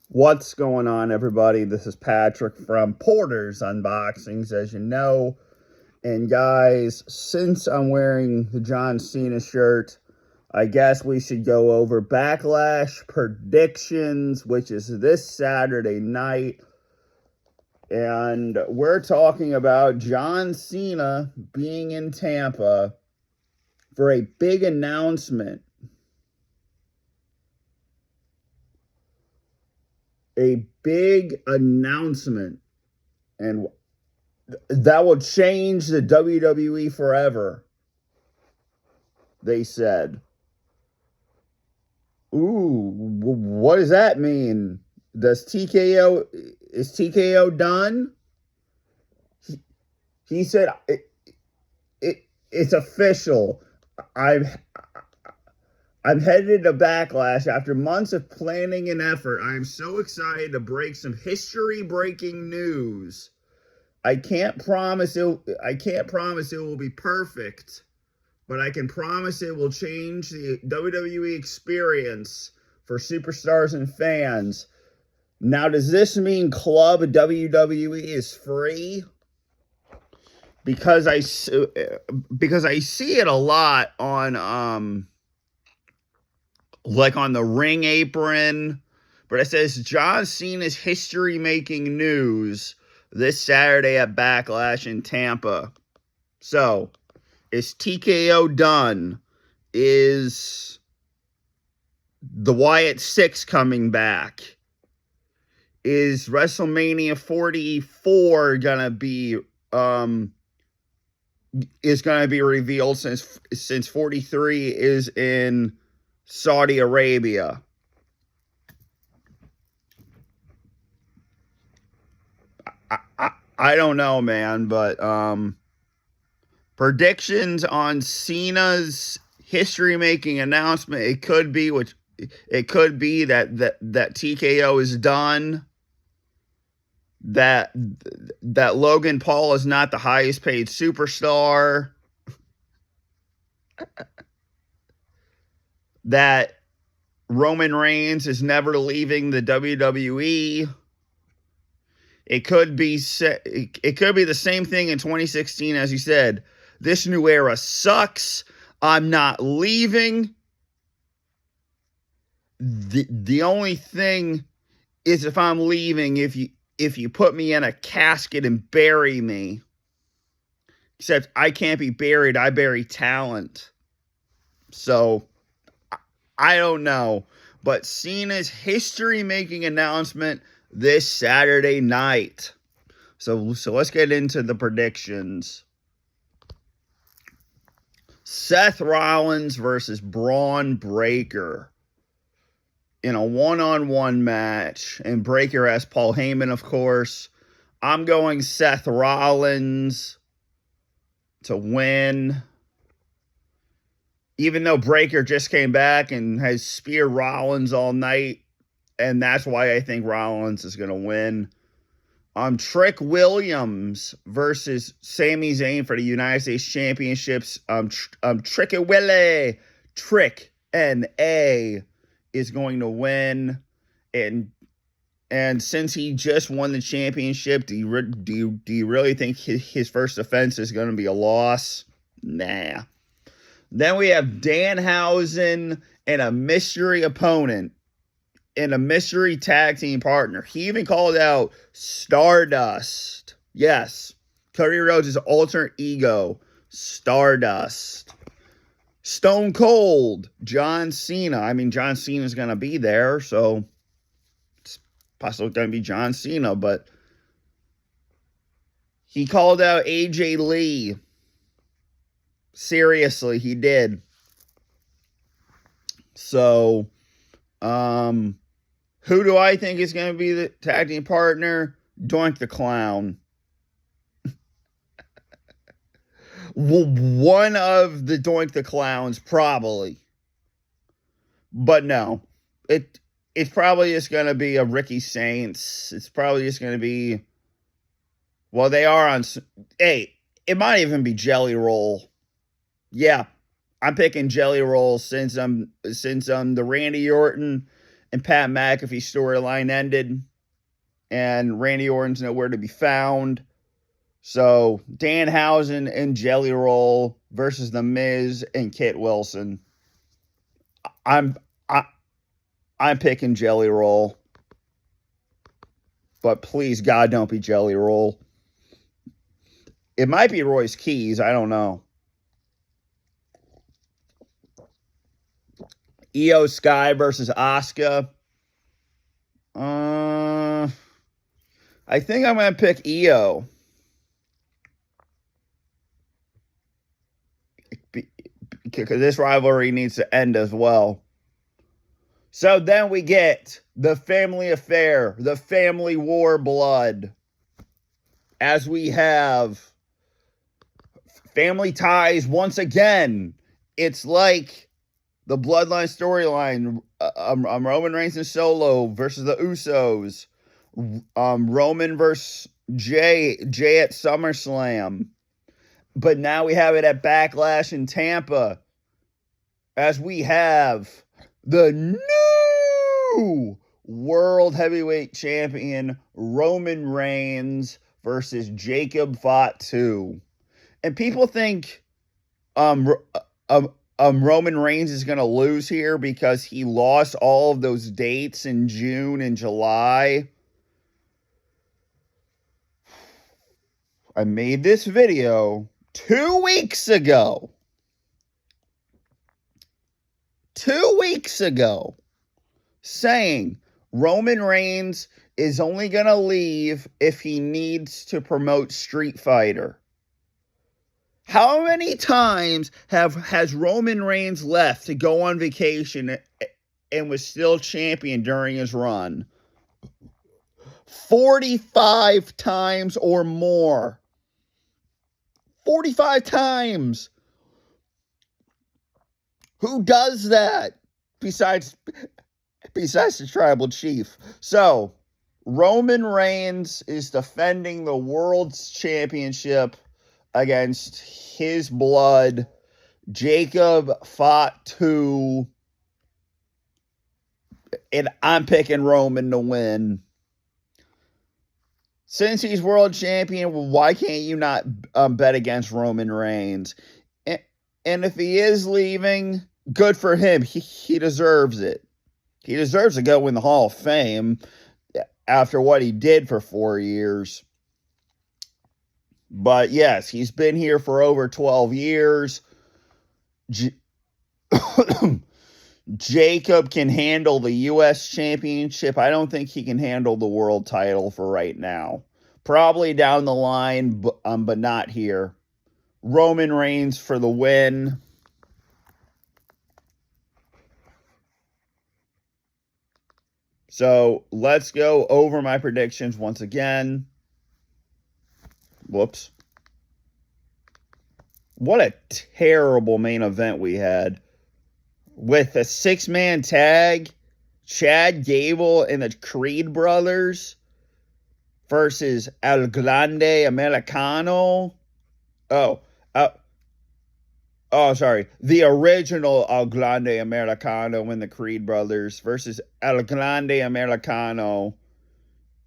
What's going on, everybody? This is Patrick from Porter's Unboxings, as you know. And guys, since I'm wearing the John Cena shirt, I guess we should go over Backlash predictions, which is this Saturday night. And we're talking about John Cena being in Tampa for a big announcement. A big announcement. And that will change the WWE forever, they said. Ooh, what does that mean? Is TKO done? He said it's official. I'm headed to Backlash after months of planning and effort. I am so excited to break some history-breaking news. I can't promise it will be perfect, but I can promise it will change the WWE experience for superstars and fans. Now, does this mean Club WWE is free? Because I see it a lot on like on the ring apron, but it says John Cena's history-making news this Saturday at Backlash in Tampa. So, is TKO done? Is the Wyatt 6 coming back? Is WrestleMania 44 gonna be revealed since 43 is in Saudi Arabia? I don't know, man, but predictions on Cena's history-making announcement. It could be that TKO is done. That Logan Paul is not the highest paid superstar. That Roman Reigns is never leaving the WWE. It could be the same thing in 2016 as you said. This new era sucks. I'm not leaving. The only thing is if I'm leaving, if you put me in a casket and bury me. Except I can't be buried. I bury talent. So I don't know. But Cena's history-making announcement this Saturday night. So let's get into the predictions. Seth Rollins versus Braun Breaker in a one-on-one match. And Breaker has Paul Heyman, of course. I'm going Seth Rollins to win. Even though Breaker just came back and has speared Rollins all night. And that's why I think Rollins is going to win. Trick Williams versus Sami Zayn for the United States Championships. Tricky Willie. Trick N.A. is going to win. And since he just won the championship, do you really think his first offense is going to be a loss? Nah. Then we have Danhausen and a mystery opponent and a mystery tag team partner. He even called out Stardust. Yes, Cody Rhodes' alter ego, Stardust. Stone Cold, John Cena. I mean, John Cena's going to be there, so it's possibly going to be John Cena, but he called out AJ Lee. Seriously, he did. So, who do I think is going to be the tag team partner? Doink the Clown. One of the Doink the Clowns, probably. But no. It's probably just going to be a Ricky Saints. It's probably just going to be... Well, they are on... Hey, it might even be Jelly Roll. Yeah, I'm picking Jelly Roll since the Randy Orton and Pat McAfee storyline ended, and Randy Orton's nowhere to be found. So Danhausen and Jelly Roll versus The Miz and Kit Wilson. I'm picking Jelly Roll, but please God, don't be Jelly Roll. It might be Royce Keys. I don't know. Io Sky versus Asuka. I think I'm going to pick Io. Because this rivalry needs to end as well. So then we get the family affair, the family war blood. As we have family ties once again. It's like the Bloodline storyline. Roman Reigns and Solo versus the Usos. Roman versus Jay at SummerSlam. But now we have it at Backlash in Tampa. As we have the new World Heavyweight Champion Roman Reigns versus Jacob Fatu. And people think Roman Reigns is going to lose here because he lost all of those dates in June and July. I made this video 2 weeks ago. 2 weeks ago, saying Roman Reigns is only going to leave if he needs to promote Street Fighter. How many times has Roman Reigns left to go on vacation and was still champion during his run? 45 times or more. 45 times. Who does that besides the tribal chief? So, Roman Reigns is defending the world's championship against his blood, Jacob Fatu. And I'm picking Roman to win. Since he's world champion, why can't you not bet against Roman Reigns? And if he is leaving, good for him. He deserves it. He deserves to go in the Hall of Fame after what he did for 4 years. But yes, he's been here for over 12 years. Jacob can handle the U.S. Championship. I don't think he can handle the world title for right now. Probably down the line, but not here. Roman Reigns for the win. So let's go over my predictions once again. Whoops. What a terrible main event we had. With a 6-man tag, Chad Gable and the Creed brothers versus El Grande Americano. Sorry. The original El Grande Americano and the Creed brothers versus El Grande Americano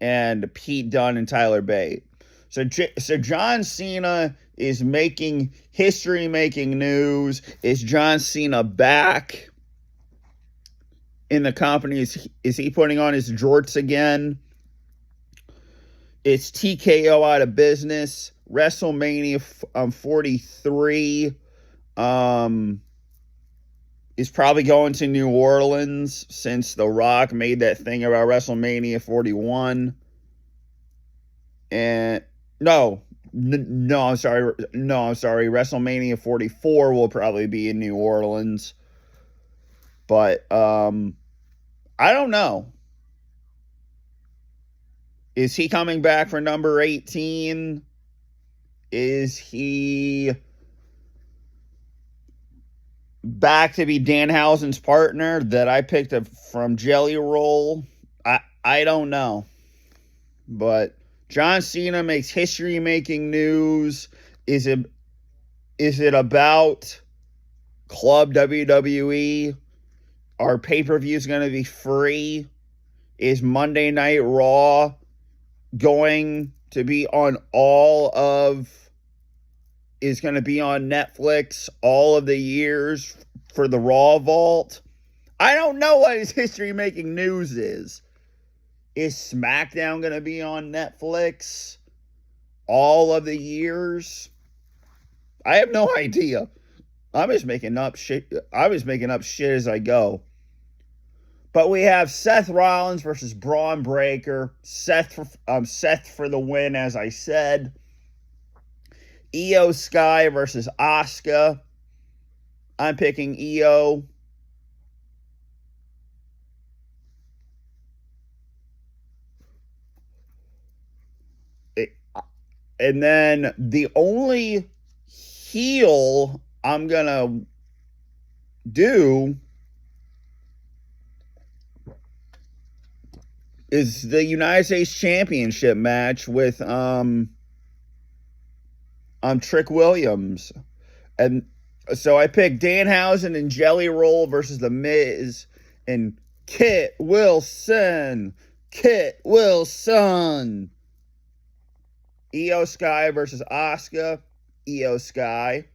and Pete Dunne and Tyler Bate. So John Cena is making history-making news. Is John Cena back in the company? Is he putting on his jorts again? It's TKO out of business. WrestleMania 43 is probably going to New Orleans since The Rock made that thing about WrestleMania 41. And no, I'm sorry. WrestleMania 44 will probably be in New Orleans. But I don't know. Is he coming back for number 18? Is he back to be Danhausen's partner that I picked up from Jelly Roll? I don't know. But John Cena makes history-making news. Is it about Club WWE? our pay-per-view is going to be free. Is Monday Night Raw going to be on is going to be on Netflix all of the years for the Raw Vault? I don't know what his history-making news is. Is SmackDown going to be on Netflix all of the years? I have no idea. I'm just making up shit. I was making up shit as I go. But we have Seth Rollins versus Braun Breaker. Seth for the win, as I said. Io Sky versus Asuka. I'm picking Io. And then the only heel I'm going to do is the United States Championship match with Trick Williams. And so I picked Danhausen and Jelly Roll versus The Miz and Kit Wilson. Io Sky versus Asuka. Io Sky.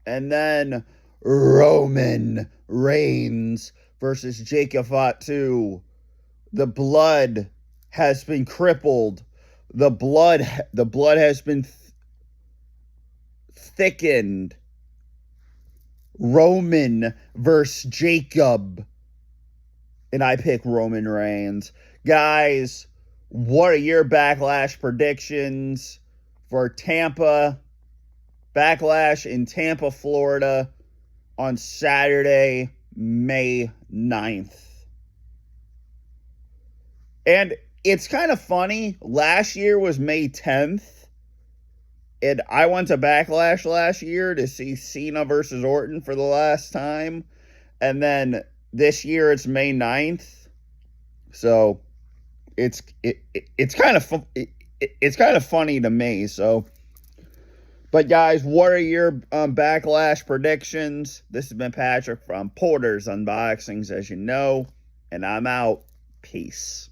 And then Roman Reigns versus Jacob Fatu. The blood has been crippled. The blood has been thickened. Roman versus Jacob. And I pick Roman Reigns. Guys, what are your Backlash predictions for Tampa? Backlash in Tampa, Florida on Saturday, May 9th. And it's kind of funny. Last year was May 10th. And I went to Backlash last year to see Cena versus Orton for the last time. And then this year it's May 9th. So it's kind of funny to me. So, but guys, what are your Backlash predictions? This has been Patrick from Porter's Unboxings, as you know, and I'm out. Peace.